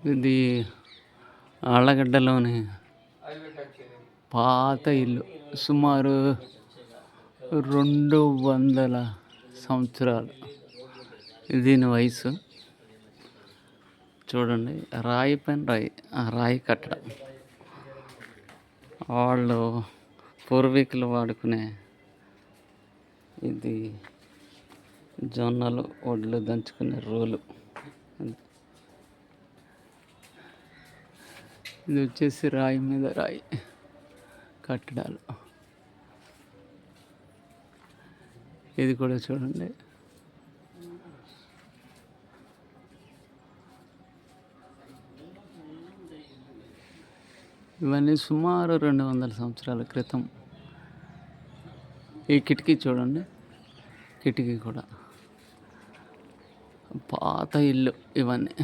ఇది ఆళ్ళగడ్డలోని పాత ఇల్లు, సుమారు 200 సంవత్సరాలు దీని వయసు. చూడండి, రాయి పైన రాయి, ఆ రాయి కట్టడం వాళ్ళు పూర్వీకులు వాడుకునే. ఇది జొన్నలు వడ్లు దంచుకునే రోలు. ఇది వచ్చేసి రాయి మీద రాయి కట్టడాలు. ఇది కూడా చూడండి, ఇవన్నీ సుమారు 200 సంవత్సరాల క్రితం. ఈ కిటికీ చూడండి, కిటికీ కూడా పాత ఇల్లు ఇవన్నీ.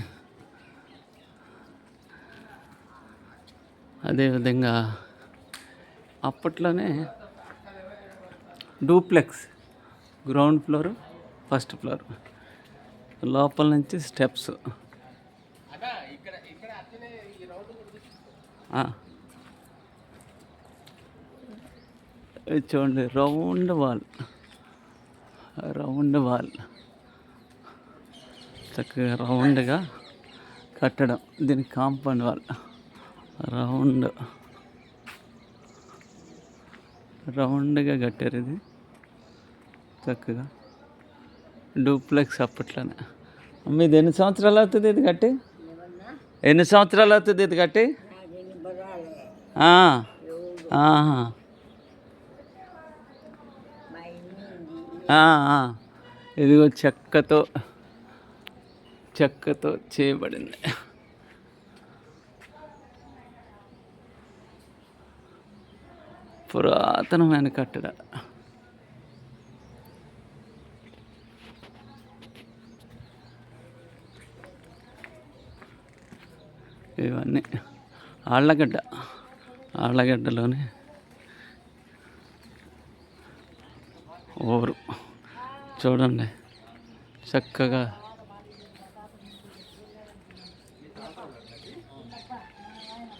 అదేవిధంగా అప్పట్లోనే duplex, ground floor, first floor, లోపల నుంచి స్టెప్స్. చూడండి, రౌండ్ వాల్ చక్కగా రౌండ్గా కట్టడం. దీనికి కాంపౌండ్ వాల్ రౌండ్గా కట్టారు. ఇది చక్కగా డూప్లెక్స్ అప్పట్లోనే. మీది ఎన్ని సంవత్సరాలు అవుతుంది ఇది కట్టి? ఎన్ని సంవత్సరాలు అవుతుంది ఇది కట్టి? ఇదిగో చెక్కతో చేయబడింది. పురాతనమైన కట్టడాలు. ఇవన్నీ ఆళ్ళగడ్డలోని ఊరు. చూడండి, చక్కగా